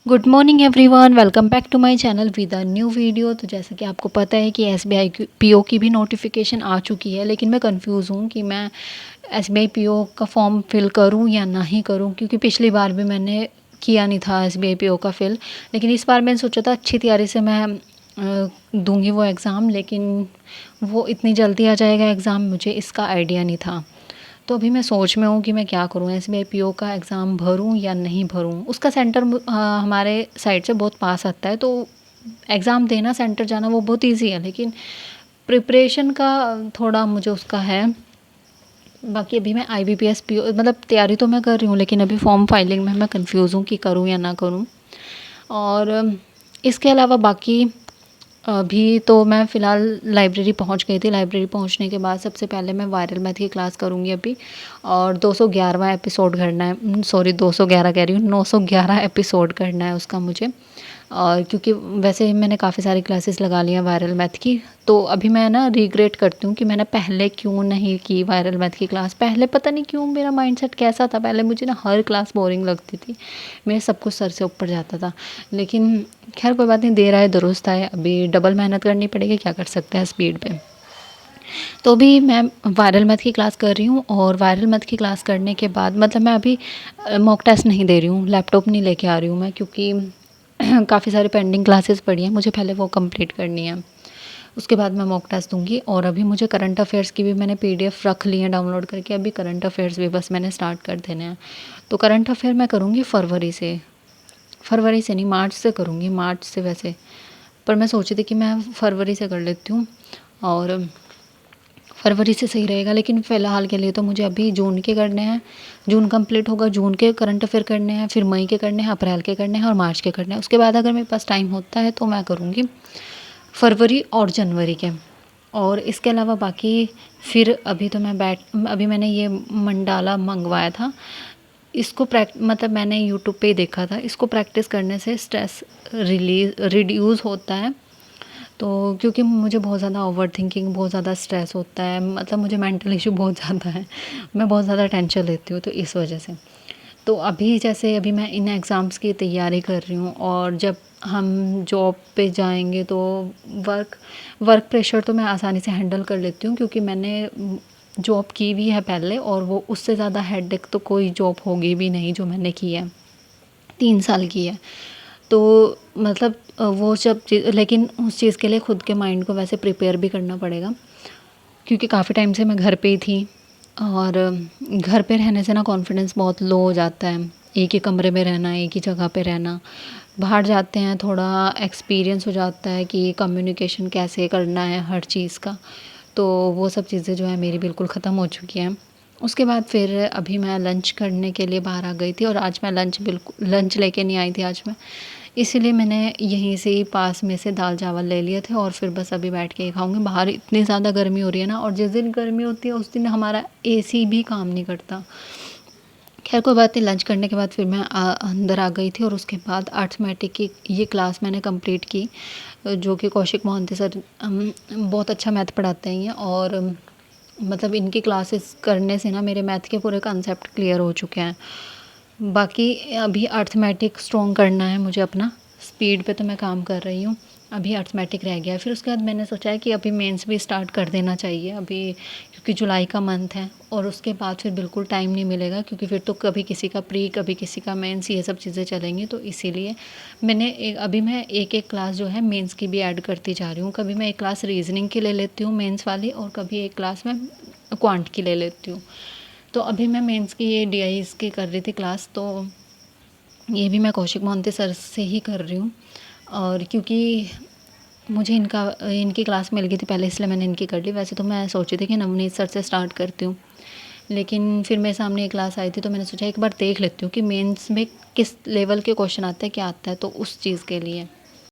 Good morning everyone, welcome back to my channel with a new video. तो जैसा कि आपको पता है कि एसबीआई पीओ की भी नोटिफिकेशन आ चुकी है, लेकिन मैं कंफ्यूज हूँ कि मैं एसबीआई पीओ का फॉर्म फिल करूँ या नहीं करूँ, क्योंकि पिछली बार भी मैंने किया नहीं था एसबीआई पीओ का फिल। लेकिन इस बार मैंने सोचा था अच्छी तैयारी से मैं दूंगी वो एग्ज़ाम, लेकिन वो इतनी जल्दी आ जाएगा एग्ज़ाम, मुझे इसका आइडिया नहीं था। तो अभी मैं सोच में हूँ कि मैं क्या करूँ, एसबीआई पीओ का एग्ज़ाम भरूँ या नहीं भरूँ। उसका सेंटर हमारे साइड से बहुत पास आता है, तो एग्ज़ाम देना, सेंटर जाना वो बहुत इजी है, लेकिन प्रिपरेशन का थोड़ा मुझे उसका है। बाकी अभी मैं आईबीपीएस पीओ मतलब तैयारी तो मैं कर रही हूँ, लेकिन अभी फॉर्म फाइलिंग में मैं कंफ्यूज हूँ कि करूँ या ना करूँ। और इसके अलावा बाकी अभी तो मैं फ़िलहाल लाइब्रेरी पहुंच गई थी। लाइब्रेरी पहुंचने के बाद सबसे पहले मैं वायरल मैथ की क्लास करूंगी अभी, और 211वां एपिसोड करना है। सॉरी, 211 कह रही हूँ, 911 एपिसोड करना है उसका मुझे। और क्योंकि वैसे मैंने काफ़ी सारी क्लासेस लगा ली हैं वायरल मैथ की, तो अभी मैं ना रिग्रेट करती हूँ कि मैंने पहले क्यों नहीं की वायरल मैथ की क्लास। पहले पता नहीं क्यों मेरा माइंडसेट कैसा था, पहले मुझे ना हर क्लास बोरिंग लगती थी, मेरे सब कुछ सर से ऊपर जाता था। लेकिन खैर कोई बात नहीं, देर आए दुरुस्त आए, अभी डबल मेहनत करनी पड़ेगी, क्या कर सकते हैं स्पीड पे। तो अभी मैं वायरल मैथ की क्लास कर रही हूँ, और वायरल मैथ की क्लास करने के बाद मतलब मैं अभी मॉक टेस्ट नहीं दे रही हूँ, लैपटॉप नहीं लेके आ रही हूँ मैं, क्योंकि काफ़ी सारी पेंडिंग क्लासेस पड़ी हैं, मुझे पहले वो कंप्लीट करनी है। उसके बाद मैं मॉक टेस्ट दूंगी। और अभी मुझे करंट अफेयर्स की भी मैंने पीडीएफ रख ली है डाउनलोड करके, अभी करंट अफेयर्स भी बस मैंने स्टार्ट कर देने हैं। तो करंट अफेयर मैं करूँगी फरवरी से नहीं, मार्च से करूँगी, मार्च से वैसे। पर मैं सोची थी कि मैं फरवरी से कर लेती हूँ, और फरवरी से सही रहेगा। लेकिन फ़िलहाल के लिए तो मुझे अभी जून के करने हैं, जून कंप्लीट होगा, जून के करंट अफेयर करने हैं, फिर मई के करने हैं, अप्रैल के करने हैं, और मार्च के करने हैं। उसके बाद अगर मेरे पास टाइम होता है तो मैं करूँगी फरवरी और जनवरी के। और इसके अलावा बाकी फिर अभी तो अभी मैंने ये मंडाला मंगवाया था। इसको मतलब मैंने यूट्यूब पे ही देखा था, इसको प्रैक्टिस करने से स्ट्रेस रिड्यूस होता है। तो क्योंकि मुझे बहुत ज़्यादा ओवर थिंकिंग, बहुत ज़्यादा स्ट्रेस होता है, मतलब मुझे मेंटल इशू बहुत ज़्यादा है, मैं बहुत ज़्यादा टेंशन लेती हूँ, तो इस वजह से। तो अभी जैसे अभी मैं इन एग्ज़ाम्स की तैयारी कर रही हूँ, और जब हम जॉब पे जाएंगे तो वर्क वर्क प्रेशर तो मैं आसानी से हैंडल कर लेती हूँ, क्योंकि मैंने जॉब की भी है पहले, और वो उससे ज़्यादा हेडेक तो कोई जॉब होगी भी नहीं जो मैंने की है, 3 साल की है। तो मतलब वो सब चीज़, लेकिन उस चीज़ के लिए खुद के माइंड को वैसे प्रिपेयर भी करना पड़ेगा, क्योंकि काफ़ी टाइम से मैं घर पे ही थी, और घर पे रहने से ना कॉन्फिडेंस बहुत लो हो जाता है। एक ही कमरे में रहना, एक ही जगह पे रहना। बाहर जाते हैं थोड़ा एक्सपीरियंस हो जाता है कि कम्युनिकेशन कैसे करना है हर चीज़ का। तो वो सब चीज़ें जो है मेरी बिल्कुल ख़त्म हो चुकी हैं। उसके बाद फिर अभी मैं लंच करने के लिए बाहर आ गई थी, और आज मैं लंच लेके नहीं आई थी आज मैं, इसीलिए मैंने यहीं से ही पास में से दाल चावल ले लिए थे, और फिर बस अभी बैठ के ही खाऊंगी। बाहर इतनी ज़्यादा गर्मी हो रही है ना, और जिस दिन गर्मी होती है उस दिन हमारा एसी भी काम नहीं करता। खैर कोई बात नहीं, लंच करने के बाद फिर मैं अंदर आ गई थी, और उसके बाद अर्थमेटिक की ये क्लास मैंने कंप्लीट की, जो कि कौशिक मोहंती सर बहुत अच्छा मैथ पढ़ाते हैं ये। और मतलब इनकी क्लासेस करने से ना मेरे मैथ के पूरे कंसेप्ट क्लियर हो चुके हैं। बाकी अभी अर्थमेटिक स्ट्रॉन्ग करना है मुझे अपना, स्पीड पे तो मैं काम कर रही हूँ, अभी अर्थमेटिक रह गया है। फिर उसके बाद मैंने सोचा है कि अभी मेंस भी स्टार्ट कर देना चाहिए अभी, क्योंकि जुलाई का मंथ है, और उसके बाद फिर बिल्कुल टाइम नहीं मिलेगा, क्योंकि फिर तो कभी किसी का प्री, कभी किसी का मेंस, ये सब चीज़ें चलेंगी। तो इसीलिए अभी मैं एक एक क्लास जो है मेंस की भी ऐड करती जा रही हूँ। कभी मैं एक क्लास रीजनिंग की ले लेती हूँ मेंस वाली, और कभी एक क्लास में क्वांट की ले लेती हूँ। तो अभी मैं मेंस की ये डीआईज़ की कर रही थी क्लास, तो ये भी मैं कौशिक मोहंती सर से ही कर रही हूँ। और क्योंकि मुझे इनकी क्लास मिल गई थी पहले, इसलिए मैंने इनकी कर ली। वैसे तो मैं सोची थी कि नवनीत सर से स्टार्ट करती हूँ, लेकिन फिर मेरे सामने एक क्लास आई थी, तो मैंने सोचा एक बार देख लेती हूँ कि मेंस में किस लेवल के क्वेश्चन आते हैं, क्या आता है, तो उस चीज़ के लिए